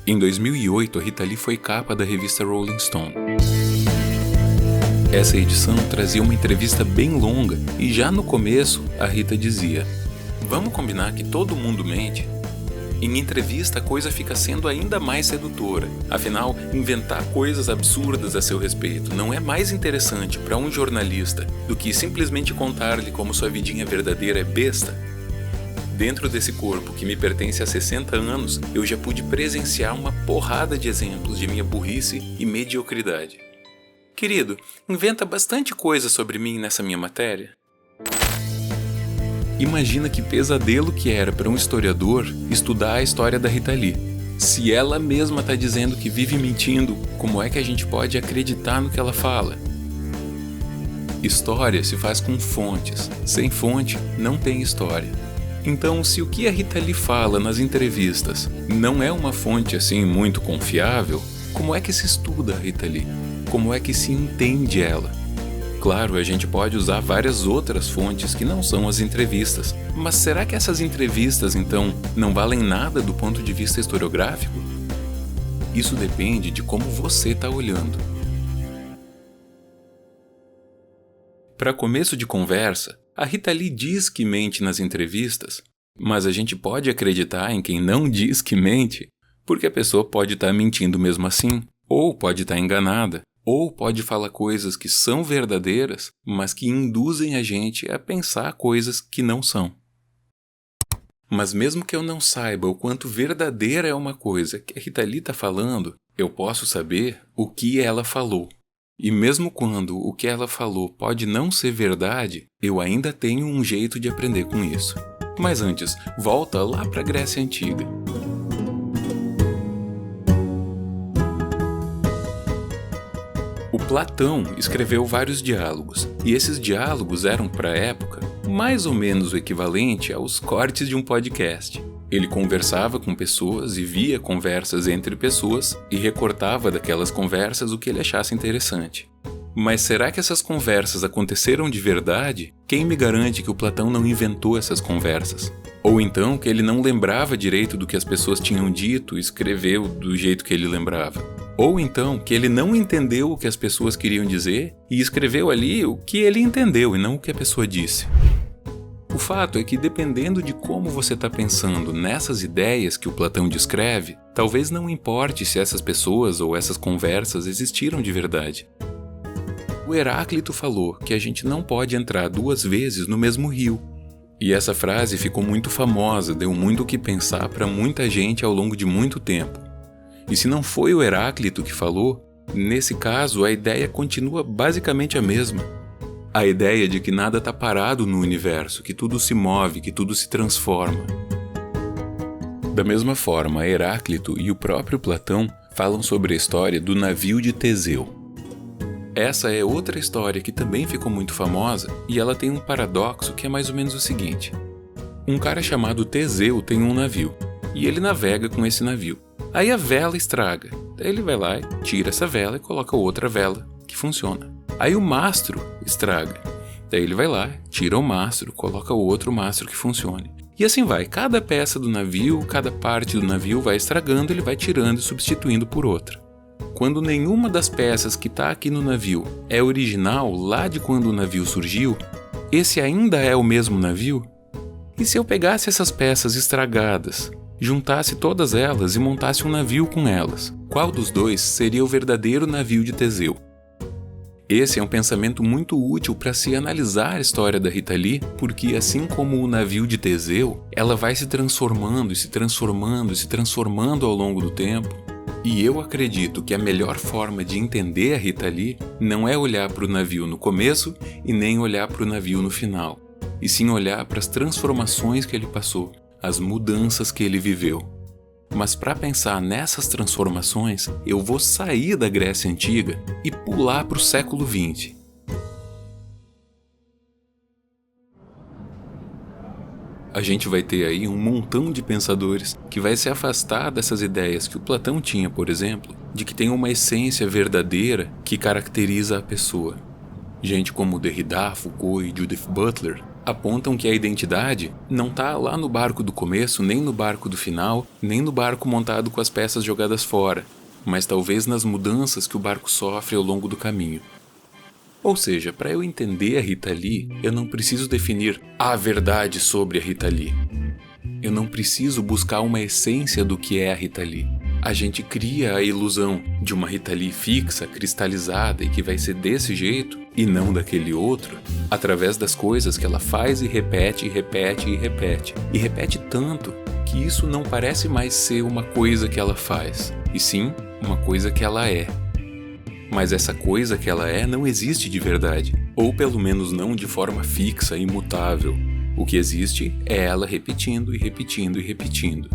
Em 2008, a Rita Lee foi capa da revista Rolling Stone. Essa edição trazia uma entrevista bem longa e já no começo a Rita dizia: "Vamos combinar que todo mundo mente? Em entrevista a coisa fica sendo ainda mais sedutora. Afinal, inventar coisas absurdas a seu respeito não é mais interessante para um jornalista do que simplesmente contar-lhe como sua vidinha verdadeira é besta. Dentro desse corpo que me pertence há 60 anos, eu já pude presenciar uma porrada de exemplos de minha burrice e mediocridade. Querido, inventa bastante coisa sobre mim nessa minha matéria." Imagina que pesadelo que era para um historiador estudar a história da Rita Lee. Se ela mesma está dizendo que vive mentindo, como é que a gente pode acreditar no que ela fala? História se faz com fontes. Sem fonte, não tem história. Então, se o que a Rita Lee fala nas entrevistas não é uma fonte assim muito confiável, como é que se estuda a Rita Lee? Como é que se entende ela? Claro, a gente pode usar várias outras fontes que não são as entrevistas, mas será que essas entrevistas, então, não valem nada do ponto de vista historiográfico? Isso depende de como você está olhando. Para começo de conversa, a Rita Lee diz que mente nas entrevistas, mas a gente pode acreditar em quem não diz que mente, porque a pessoa pode estar mentindo mesmo assim, ou pode estar enganada, ou pode falar coisas que são verdadeiras, mas que induzem a gente a pensar coisas que não são. Mas mesmo que eu não saiba o quanto verdadeira é uma coisa que a Rita Lee está falando, eu posso saber o que ela falou. E mesmo quando o que ela falou pode não ser verdade, eu ainda tenho um jeito de aprender com isso. Mas antes, volta lá para a Grécia Antiga. O Platão escreveu vários diálogos, e esses diálogos eram, para a época, mais ou menos o equivalente aos cortes de um podcast. Ele conversava com pessoas e via conversas entre pessoas e recortava daquelas conversas o que ele achasse interessante. Mas será que essas conversas aconteceram de verdade? Quem me garante que o Platão não inventou essas conversas? Ou então que ele não lembrava direito do que as pessoas tinham dito e escreveu do jeito que ele lembrava? Ou então que ele não entendeu o que as pessoas queriam dizer e escreveu ali o que ele entendeu e não o que a pessoa disse? O fato é que, dependendo de como você está pensando nessas ideias que o Platão descreve, talvez não importe se essas pessoas ou essas conversas existiram de verdade. O Heráclito falou que a gente não pode entrar 2 vezes no mesmo rio. E essa frase ficou muito famosa, deu muito o que pensar para muita gente ao longo de muito tempo. E se não foi o Heráclito que falou, nesse caso a ideia continua basicamente a mesma. A ideia de que nada está parado no universo, que tudo se move, que tudo se transforma. Da mesma forma, Heráclito e o próprio Platão falam sobre a história do navio de Teseu. Essa é outra história que também ficou muito famosa e ela tem um paradoxo que é mais ou menos o seguinte. Um cara chamado Teseu tem um navio e ele navega com esse navio. Aí a vela estraga, daí ele vai lá, tira essa vela e coloca outra vela que funciona. Aí o mastro estraga. Daí ele vai lá, tira o mastro, coloca outro mastro que funcione. E assim vai. Cada peça do navio, cada parte do navio vai estragando, ele vai tirando e substituindo por outra. Quando nenhuma das peças que está aqui no navio é original lá de quando o navio surgiu, esse ainda é o mesmo navio? E se eu pegasse essas peças estragadas, juntasse todas elas e montasse um navio com elas, qual dos dois seria o verdadeiro navio de Teseu? Esse é um pensamento muito útil para se analisar a história da Rita Lee, porque assim como o navio de Teseu, ela vai se transformando e se transformando e se transformando ao longo do tempo. E eu acredito que a melhor forma de entender a Rita Lee não é olhar para o navio no começo e nem olhar para o navio no final, e sim olhar para as transformações que ele passou, as mudanças que ele viveu. Mas para pensar nessas transformações, eu vou sair da Grécia Antiga e pular para o século XX. A gente vai ter aí um montão de pensadores que vai se afastar dessas ideias que o Platão tinha, por exemplo, de que tem uma essência verdadeira que caracteriza a pessoa. Gente como Derrida, Foucault e Judith Butler apontam que a identidade não está lá no barco do começo, nem no barco do final, nem no barco montado com as peças jogadas fora, mas talvez nas mudanças que o barco sofre ao longo do caminho. Ou seja, para eu entender a Rita Lee, eu não preciso definir a verdade sobre a Rita Lee. Eu não preciso buscar uma essência do que é a Rita Lee. A gente cria a ilusão de uma Rita Lee fixa, cristalizada e que vai ser desse jeito e não daquele outro, através das coisas que ela faz e repete, e repete, e repete. E repete tanto que isso não parece mais ser uma coisa que ela faz, e sim uma coisa que ela é. Mas essa coisa que ela é não existe de verdade, ou pelo menos não de forma fixa e imutável. O que existe é ela repetindo e repetindo e repetindo.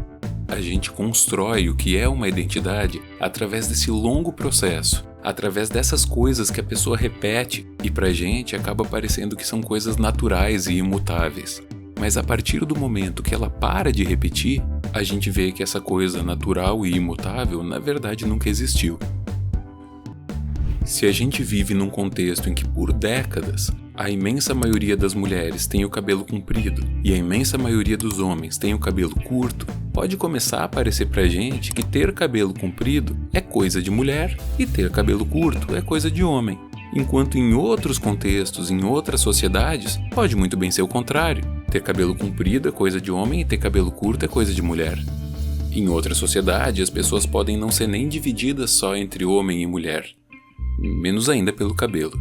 A gente constrói o que é uma identidade através desse longo processo, através dessas coisas que a pessoa repete e pra gente acaba parecendo que são coisas naturais e imutáveis. Mas a partir do momento que ela para de repetir, a gente vê que essa coisa natural e imutável na verdade nunca existiu. Se a gente vive num contexto em que por décadas a imensa maioria das mulheres tem o cabelo comprido e a imensa maioria dos homens tem o cabelo curto, pode começar a parecer pra gente que ter cabelo comprido é coisa de mulher e ter cabelo curto é coisa de homem. Enquanto em outros contextos, em outras sociedades, pode muito bem ser o contrário. Ter cabelo comprido é coisa de homem e ter cabelo curto é coisa de mulher. Em outra sociedade, as pessoas podem não ser nem divididas só entre homem e mulher. Menos ainda pelo cabelo.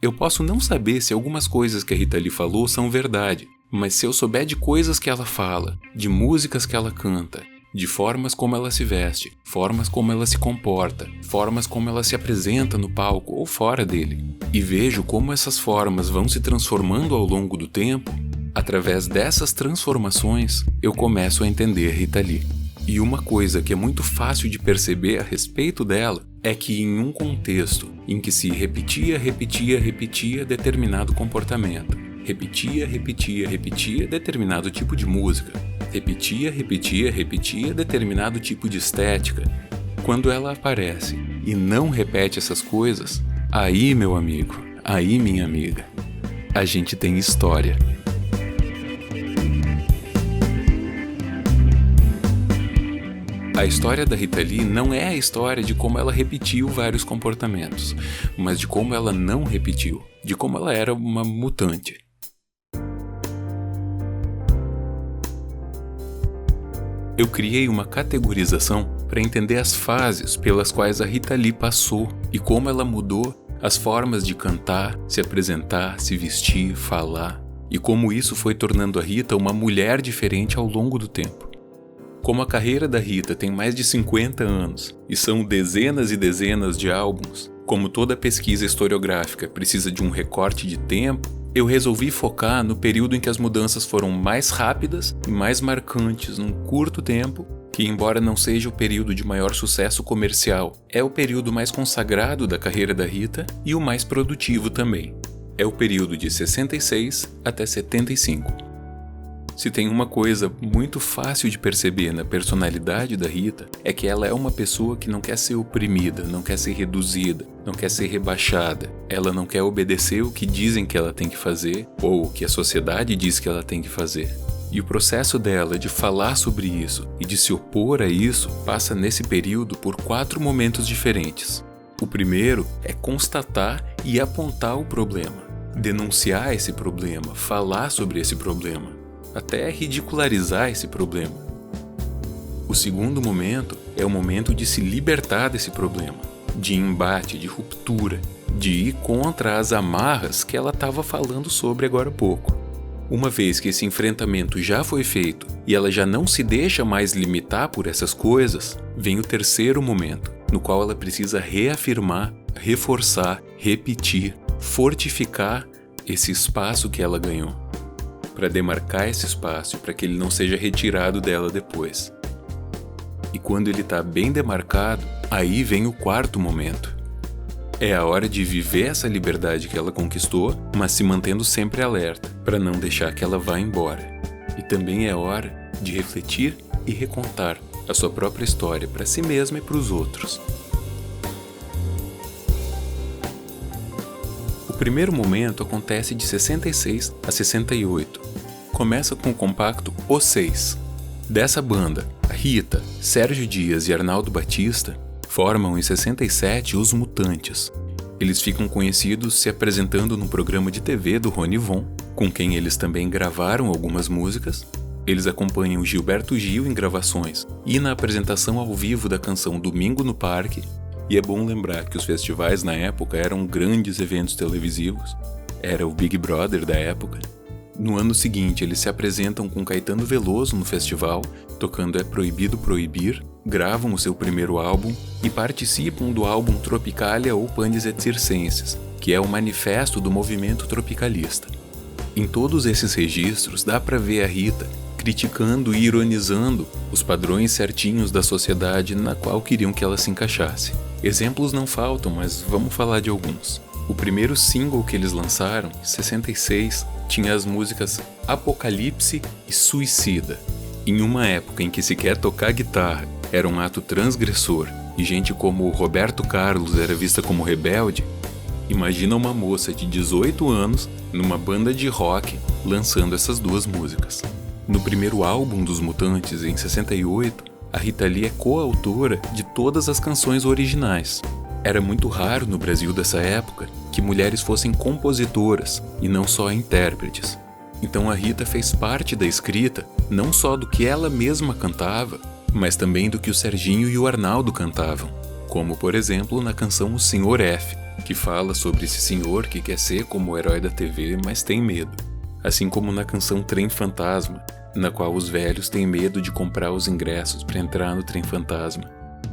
Eu posso não saber se algumas coisas que a Rita Lee falou são verdade, mas se eu souber de coisas que ela fala, de músicas que ela canta, de formas como ela se veste, formas como ela se comporta, formas como ela se apresenta no palco ou fora dele, e vejo como essas formas vão se transformando ao longo do tempo, através dessas transformações eu começo a entender a Rita Lee. E uma coisa que é muito fácil de perceber a respeito dela é que em um contexto em que se repetia determinado comportamento, repetia determinado tipo de música, repetia determinado tipo de estética, quando ela aparece e não repete essas coisas, aí, meu amigo, aí, minha amiga, a gente tem história. A história da Rita Lee não é a história de como ela repetiu vários comportamentos, mas de como ela não repetiu, de como ela era uma mutante. Eu criei uma categorização para entender as fases pelas quais a Rita Lee passou e como ela mudou as formas de cantar, se apresentar, se vestir, falar, e como isso foi tornando a Rita uma mulher diferente ao longo do tempo. Como a carreira da Rita tem mais de 50 anos e são dezenas e dezenas de álbuns, como toda pesquisa historiográfica precisa de um recorte de tempo, eu resolvi focar no período em que as mudanças foram mais rápidas e mais marcantes num curto tempo, que embora não seja o período de maior sucesso comercial, é o período mais consagrado da carreira da Rita e o mais produtivo também. É o período de 66 até 75. Se tem uma coisa muito fácil de perceber na personalidade da Rita, é que ela é uma pessoa que não quer ser oprimida, não quer ser reduzida, não quer ser rebaixada. Ela não quer obedecer o que dizem que ela tem que fazer ou o que a sociedade diz que ela tem que fazer. E o processo dela de falar sobre isso e de se opor a isso passa nesse período por 4 momentos diferentes. O primeiro é constatar e apontar o problema, denunciar esse problema, falar sobre esse problema, até ridicularizar esse problema. O segundo momento é o momento de se libertar desse problema, de embate, de ruptura, de ir contra as amarras que ela estava falando sobre agora há pouco. Uma vez que esse enfrentamento já foi feito e ela já não se deixa mais limitar por essas coisas, vem o terceiro momento, no qual ela precisa reafirmar, reforçar, repetir, fortificar esse espaço que ela ganhou, para demarcar esse espaço, para que ele não seja retirado dela depois. E quando ele está bem demarcado, aí vem o quarto momento. É a hora de viver essa liberdade que ela conquistou, mas se mantendo sempre alerta, para não deixar que ela vá embora. E também é hora de refletir e recontar a sua própria história para si mesma e para os outros. O primeiro momento acontece de 66 a 68. Começa com o compacto Os Seis. Dessa banda, Rita, Sérgio Dias e Arnaldo Batista formam em 67 Os Mutantes. Eles ficam conhecidos se apresentando no programa de TV do Rony Von, com quem eles também gravaram algumas músicas. Eles acompanham Gilberto Gil em gravações e na apresentação ao vivo da canção Domingo no Parque. E é bom lembrar que os festivais na época eram grandes eventos televisivos. Era o Big Brother da época. No ano seguinte, eles se apresentam com Caetano Veloso no festival, tocando É Proibido Proibir, gravam o seu primeiro álbum e participam do álbum Tropicalia ou Panis et Circenses, que é o manifesto do movimento tropicalista. Em todos esses registros dá para ver a Rita criticando e ironizando os padrões certinhos da sociedade na qual queriam que ela se encaixasse. Exemplos não faltam, mas vamos falar de alguns. O primeiro single que eles lançaram, em 66, tinha as músicas Apocalipse e Suicida. Em uma época em que sequer tocar guitarra era um ato transgressor e gente como Roberto Carlos era vista como rebelde, imagina uma moça de 18 anos numa banda de rock lançando essas duas músicas. No primeiro álbum dos Mutantes, em 68, a Rita Lee é coautora de todas as canções originais. Era muito raro no Brasil dessa época que mulheres fossem compositoras e não só intérpretes. Então a Rita fez parte da escrita não só do que ela mesma cantava, mas também do que o Serginho e o Arnaldo cantavam, como por exemplo na canção O Senhor F, que fala sobre esse senhor que quer ser como o herói da TV, mas tem medo. Assim como na canção Trem Fantasma, na qual os velhos têm medo de comprar os ingressos para entrar no trem fantasma.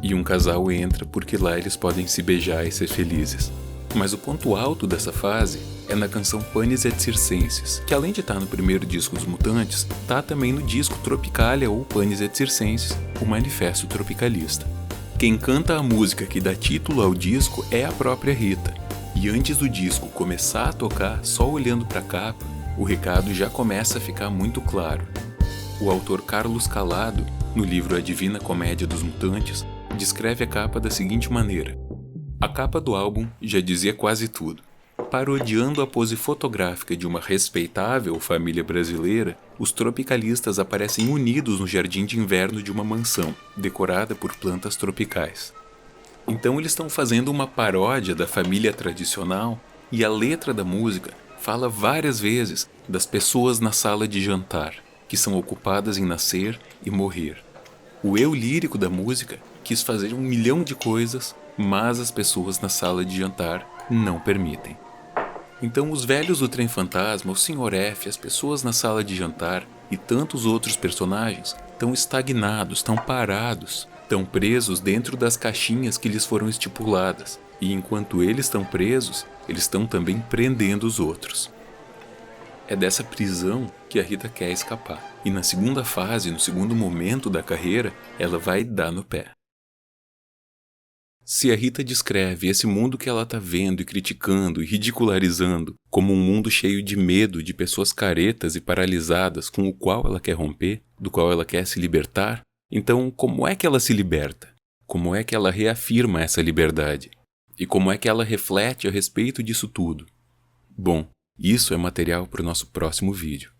E um casal entra porque lá eles podem se beijar e ser felizes. Mas o ponto alto dessa fase é na canção Panis et Circenses, que além de estar no primeiro disco dos Mutantes, está também no disco Tropicalia ou Panis et Circenses, o manifesto tropicalista. Quem canta a música que dá título ao disco é a própria Rita. E antes do disco começar a tocar, só olhando para a capa, o recado já começa a ficar muito claro. O autor Carlos Calado, no livro A Divina Comédia dos Mutantes, descreve a capa da seguinte maneira: a capa do álbum já dizia quase tudo. Parodiando a pose fotográfica de uma respeitável família brasileira, os tropicalistas aparecem unidos no jardim de inverno de uma mansão, decorada por plantas tropicais. Então eles estão fazendo uma paródia da família tradicional e a letra da música fala várias vezes das pessoas na sala de jantar, que são ocupadas em nascer e morrer. O eu lírico da música quis fazer 1 milhão de coisas, mas as pessoas na sala de jantar não permitem. Então os velhos do Trem Fantasma, o Sr. F, as pessoas na sala de jantar e tantos outros personagens estão estagnados, estão parados, estão presos dentro das caixinhas que lhes foram estipuladas. E enquanto eles estão presos, eles estão também prendendo os outros. É dessa prisão que a Rita quer escapar. E na segunda fase, no segundo momento da carreira, ela vai dar no pé. Se a Rita descreve esse mundo que ela está vendo e criticando e ridicularizando como um mundo cheio de medo, de pessoas caretas e paralisadas com o qual ela quer romper, do qual ela quer se libertar, então como é que ela se liberta? Como é que ela reafirma essa liberdade? E como é que ela reflete a respeito disso tudo? Bom, isso é material para o nosso próximo vídeo.